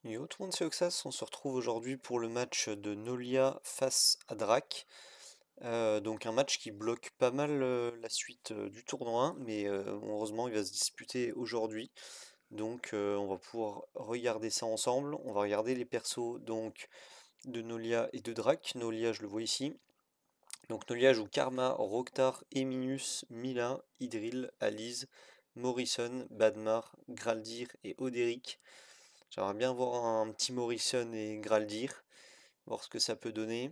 Yo tout le monde, c'est Oxas, on se retrouve aujourd'hui pour le match de Nolia face à Drac. Donc un match qui bloque pas mal la suite du tournoi, mais heureusement il va se disputer aujourd'hui. Donc on va pouvoir regarder ça ensemble. On va regarder les persos donc de Nolia et de Drac. Nolia, je le vois ici. Donc Nolia joue Karma, Roktar, Eminus, Mila, Idril, Alize, Morrison, Badmar, Graldir et Oderic. J'aimerais bien voir un petit Morrison et Graldir, voir ce que ça peut donner.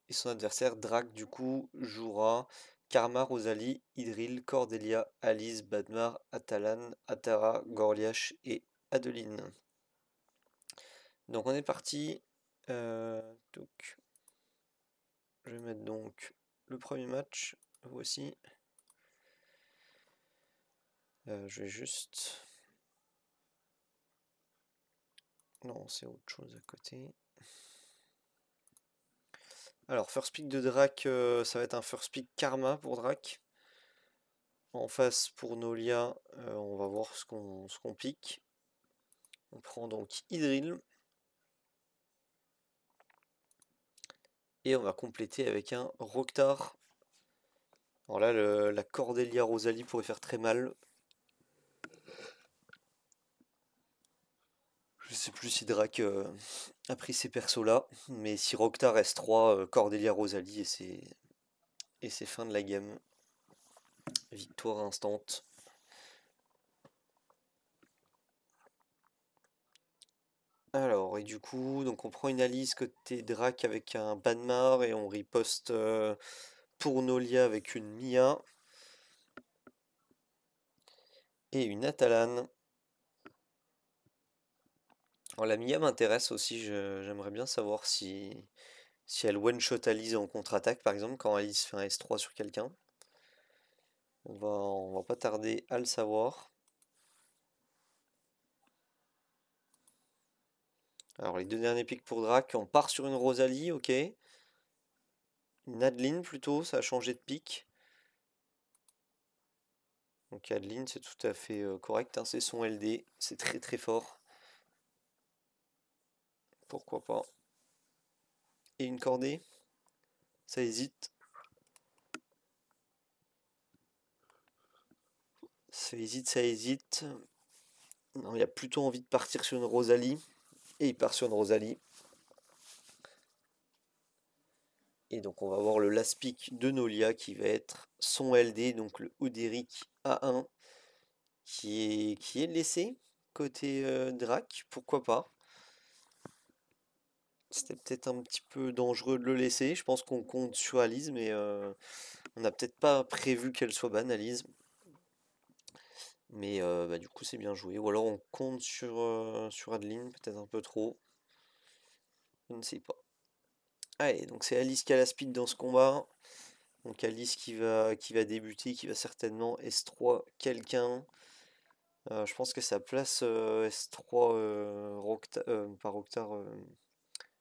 Et son adversaire, Drac, du coup, jouera Karma, Rosalie, Idril, Cordelia, Alice, Badmar, Atalan, Atara, Gorliash et Adeline. Donc on est parti. Donc, je vais mettre donc le premier match. Voici. Je vais juste... Non, c'est autre chose à côté. Alors, first pick de Drac, ça va être un first pick Karma pour Drac. En face pour Nolia, on va voir ce qu'on pique. On prend donc Idril. Et on va compléter avec un Roktar. Alors là, la Cordelia Rosalie pourrait faire très mal. Je sais plus si Drac a pris ces persos là. Mais si Roktar S3, Cordelia Rosalie et c'est fin de la game. Victoire instant. Alors, et du coup, donc on prend une Alice côté Drac avec un Banmar et on riposte pour Nolia avec une Mia et une Atalan. Alors, la Mia m'intéresse aussi, j'aimerais bien savoir si elle one-shot Alice en contre-attaque par exemple quand Alice fait un S3 sur quelqu'un. On va pas tarder à le savoir. Alors les deux derniers picks pour Drac, on part sur une Rosalie, ok. Une Adeline plutôt, ça a changé de pick. Donc Adeline c'est tout à fait correct, hein, c'est son LD, c'est très très fort. Pourquoi pas. Et une cordée, ça hésite. Ça hésite, ça hésite. Non, il a plutôt envie de partir sur une Rosalie. Et il part sur une Rosalie. Et donc on va voir le last pick de Nolia qui va être son LD, donc le Oderic A1, qui est laissé côté Drac, pourquoi pas. C'était peut-être un petit peu dangereux de le laisser. Je pense qu'on compte sur Alice, mais on n'a peut-être pas prévu qu'elle soit ban, Alice. Mais bah, du coup, c'est bien joué. Ou alors on compte sur Adeline, peut-être un peu trop. Je ne sais pas. Allez, donc c'est Alice qui a la speed dans ce combat. Donc Alice qui va débuter, qui va certainement S3 quelqu'un. Je pense que sa place S3 pas Roktar,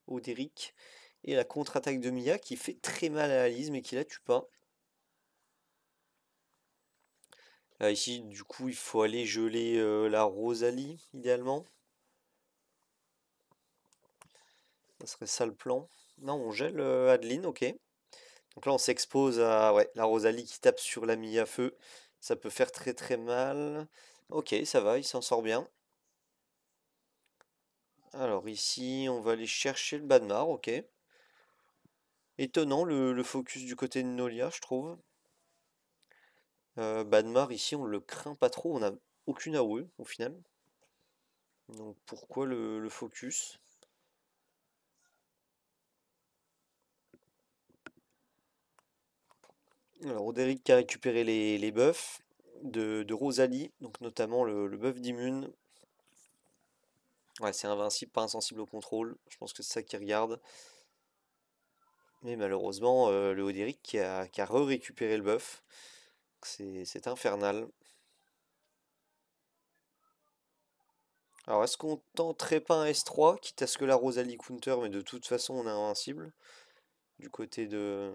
Oderic. Et la contre-attaque de Mia qui fait très mal à Alice mais qui la tue pas. Ici, du coup, il faut aller geler la Rosalie, idéalement. Ça serait ça le plan. Non, on gèle Adeline, ok. Donc là, on s'expose à ouais, la Rosalie qui tape sur la Mia feu. Ça peut faire très très mal. Ok, ça va, il s'en sort bien. Alors ici, on va aller chercher le Badmar, ok. Étonnant le focus du côté de Nolia, je trouve. Badmar, ici, on le craint pas trop, on a aucune AOE au final. Donc pourquoi le focus? Alors Roderick qui a récupéré les buffs de Rosalie, donc notamment le buff d'immune. Ouais, c'est invincible, pas insensible au contrôle. Je pense que c'est ça qu'il regarde. Mais malheureusement, le Oderic qui a récupéré le buff. C'est infernal. Alors, est-ce qu'on tenterait pas un S3, quitte à ce que la Rosalie counter, mais de toute façon, on est invincible du côté de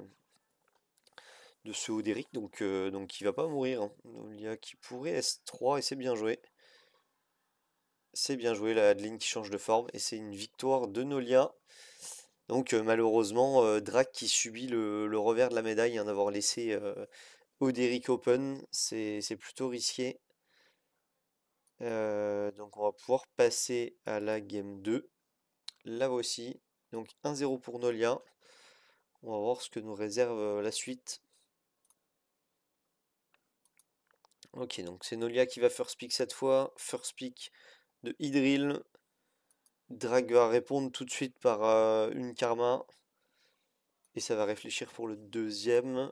ce Oderic, donc il va pas mourir, hein. Nolia qui pourrait S3, et c'est bien joué. C'est bien joué la Adeline qui change de forme et c'est une victoire de Nolia. Donc malheureusement, Drac qui subit le revers de la médaille, hein, d'avoir laissé Oderic Open, c'est plutôt risqué. Donc on va pouvoir passer à la game 2. La voici. Donc 1-0 pour Nolia. On va voir ce que nous réserve la suite. Ok, donc c'est Nolia qui va first pick cette fois. First pick de Idril. Drag va répondre tout de suite par une karma. Et ça va réfléchir pour le deuxième.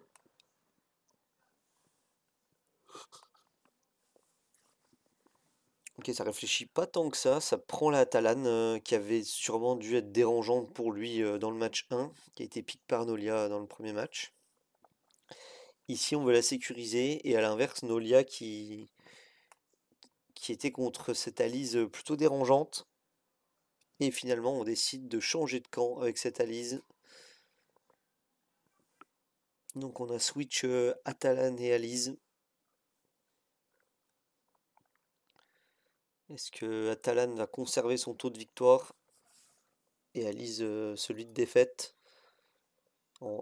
Ok, ça réfléchit pas tant que ça prend la Talane qui avait sûrement dû être dérangeante pour lui dans le match 1, qui a été pick par Nolia dans le premier match. Ici, on veut la sécuriser, et à l'inverse, Nolia qui était contre cette Alise plutôt dérangeante. Et finalement, on décide de changer de camp avec cette Alise. Donc on a switch Atalan et Alise. Est-ce que Atalan va conserver son taux de victoire et Alise celui de défaite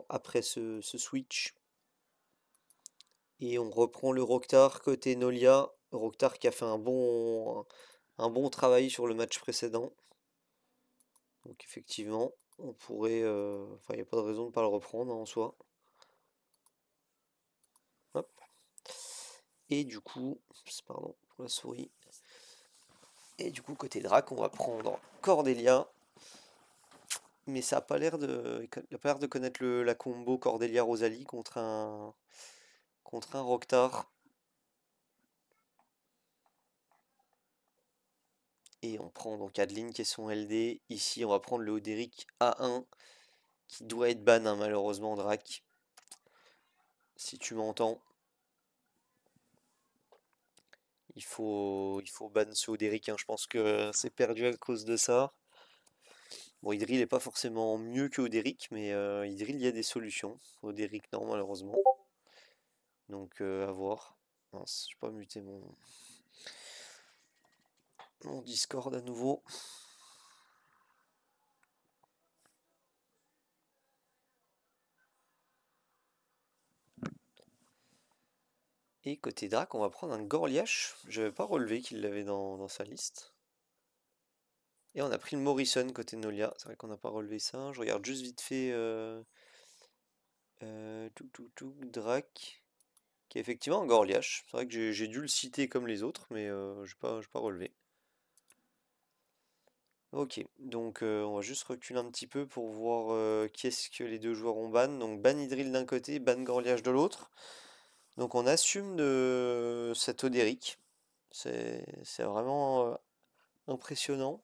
après ce switch? Et on reprend le Rokhtar côté Nolia. Rokhtar qui a fait un bon travail sur le match précédent. Donc effectivement, on pourrait... Enfin, il n'y a pas de raison de ne pas le reprendre, hein, en soi. Hop. Et du coup, pardon pour la souris. Et du coup, côté Drac, on va prendre Cordelia. Mais ça n'a pas l'air de, il a pas l'air de connaître la combo Cordelia-Rosalie contre un Rokhtar. Et on prend donc Adeline qui est son LD. Ici, on va prendre le Oderic A1 qui doit être ban, hein, malheureusement, Drac. Si tu m'entends, il faut ban ce Oderic, hein. Je pense que c'est perdu à cause de ça. Bon, Idril n'est pas forcément mieux que Oderic, mais Idril, il y a des solutions. Oderic, non, malheureusement. Donc, à voir. Mince, je vais pas muter mon Discord à nouveau. Et côté Drac, on va prendre un Gorliash. Je n'avais pas relevé qu'il l'avait dans sa liste. Et on a pris le Morrison côté Nolia. C'est vrai qu'on n'a pas relevé ça. Je regarde juste vite fait Drac, qui est effectivement un Gorliash. C'est vrai que j'ai dû le citer comme les autres, mais je n'ai pas relevé. Ok, donc on va juste reculer un petit peu pour voir qui est-ce que les deux joueurs ont ban. Donc ban Idril d'un côté, ban Gorliash de l'autre. Donc on assume de cet Oderic. C'est vraiment impressionnant.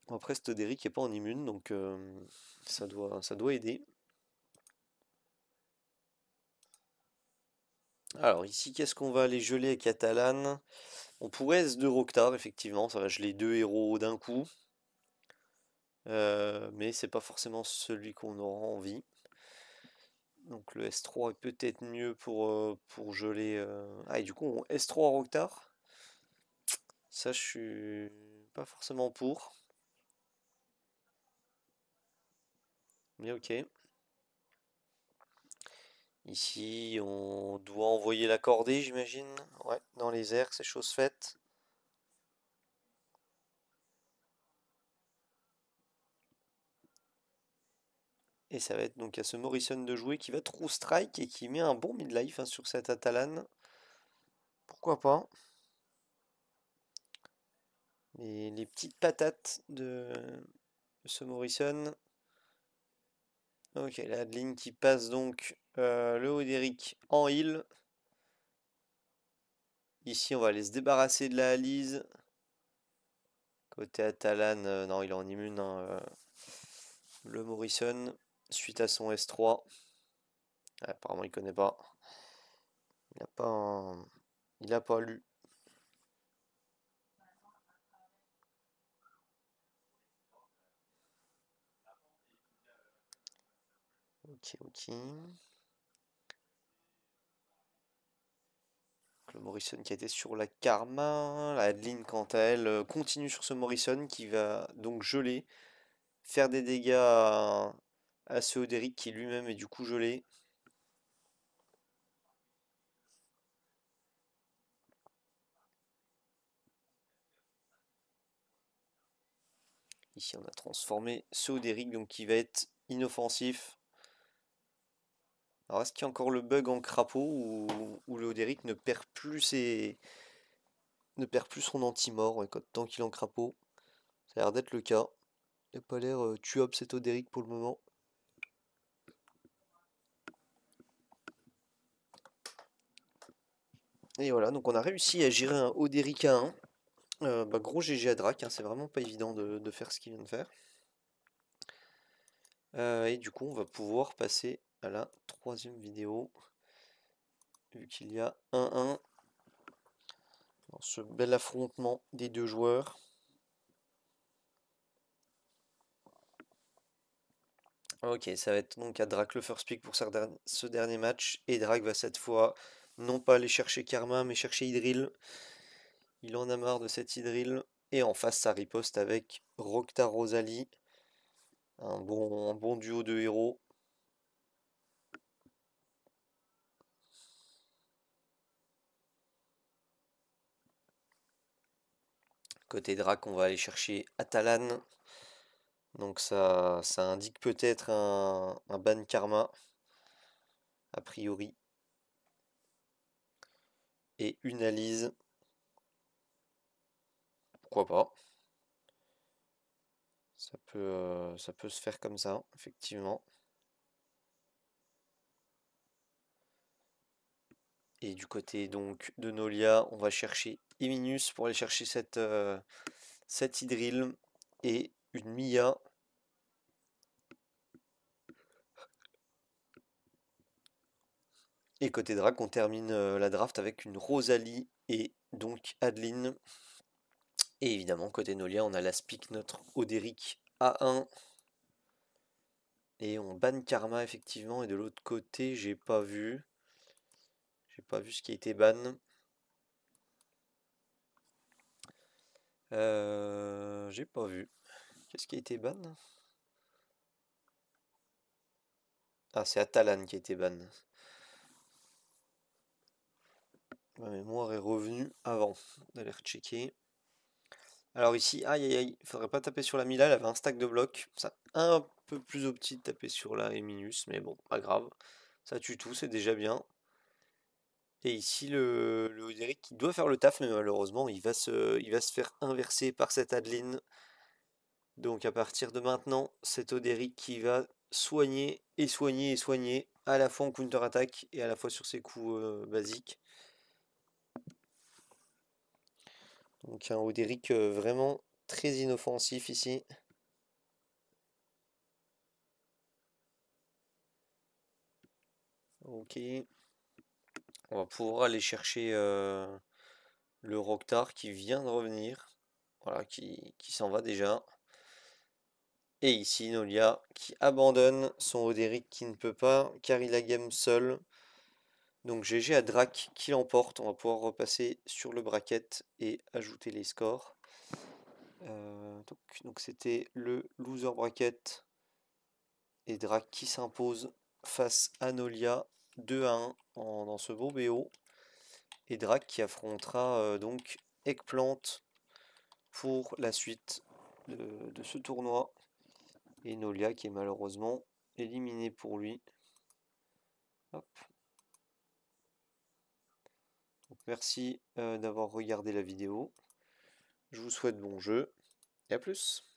Après, cet Oderic n'est pas en immune, donc ça doit aider. Alors ici, qu'est-ce qu'on va aller geler avec Catalan? On pourrait S2 Rokhtar, effectivement, ça va geler deux héros d'un coup. Mais c'est pas forcément celui qu'on aura envie. Donc le S3 est peut-être mieux pour geler. Ah, et du coup, on S3 Rokhtar. Ça, je suis pas forcément pour. Mais ok. Ici, on doit envoyer la cordée, j'imagine. Ouais, dans les airs, c'est chose faite. Et ça va être donc à ce Morrison de jouer qui va true strike et qui met un bon midlife, hein, sur cette Atalan. Pourquoi pas? Les petites patates de ce Morrison. Ok, la Adeline qui passe donc le Oderic en heal. Ici, on va aller se débarrasser de la Alice. Côté Atalan, non, il est en immune, hein, le Morrison, suite à son S3. Ah, apparemment, il connaît pas. Il a pas lu. Ok, ok. Donc le Morrison qui était sur la Karma. La Adeline, quant à elle, continue sur ce Morrison qui va donc geler, faire des dégâts à ce Oderic qui lui-même est du coup gelé. Ici, on a transformé ce Oderic donc qui va être inoffensif. Alors, est-ce qu'il y a encore le bug en crapaud ou le Oderic ne perd plus son anti-mort tant qu'il est en crapaud? Ça a l'air d'être le cas. Il n'a pas l'air tuable cet Oderic pour le moment. Et voilà, donc on a réussi à gérer un Oderic à 1. Gros GG à Drac, hein, c'est vraiment pas évident de faire ce qu'il vient de faire. Et du coup, on va pouvoir passer à la troisième vidéo, vu qu'il y a 1-1 dans ce bel affrontement des deux joueurs. Ok, ça va être donc à Drac le first pick pour ce dernier match, et Drac va cette fois non pas aller chercher Karma, mais chercher Hydril. Il en a marre de cette Hydril, et en face ça riposte avec Roktar Rosalie, un bon duo de héros. Côté Drac, on va aller chercher Atalan. Donc ça indique peut-être un ban karma, a priori. Et une Alise. Pourquoi pas? Ça peut se faire comme ça, effectivement. Et du côté donc de Nolia, on va chercher Eminus pour aller chercher cette Hydril et une Mia. Et côté Drac, on termine la draft avec une Rosalie et donc Adeline. Et évidemment, côté Nolia, on a l'Aspic, notre Oderic A1. Et on ban Karma, effectivement. Et de l'autre côté, j'ai pas vu. J'ai pas vu ce qui a été ban. J'ai pas vu. Qu'est-ce qui a été ban? Ah, c'est Atalan qui a été ban. Ma mémoire est revenue avant d'aller rechecker. Alors ici, aïe aïe aïe, il faudrait pas taper sur la Mila, elle avait un stack de blocs. Ça un peu plus opti de taper sur la Eminus, mais bon, pas grave. Ça tue tout, c'est déjà bien. Et ici, le Oderic qui doit faire le taf, mais malheureusement, il va se faire inverser par cette Adeline. Donc à partir de maintenant, c'est Oderic qui va soigner et soigner et soigner, à la fois en counter-attaque et à la fois sur ses coups basiques. Donc un Oderic vraiment très inoffensif ici. Ok. On va pouvoir aller chercher le Roktar qui vient de revenir. Voilà, qui s'en va déjà. Et ici, Nolia qui abandonne son Oderic qui ne peut pas, car il a game seul. Donc GG à Drac qui l'emporte. On va pouvoir repasser sur le bracket et ajouter les scores. Donc c'était le loser bracket. Et Drac qui s'impose face à Nolia 2-1 dans ce beau BO. Et Drac qui affrontera donc Eggplant pour la suite de ce tournoi. Et Nolia qui est malheureusement éliminé pour lui. Hop. Donc merci d'avoir regardé la vidéo. Je vous souhaite bon jeu et à plus.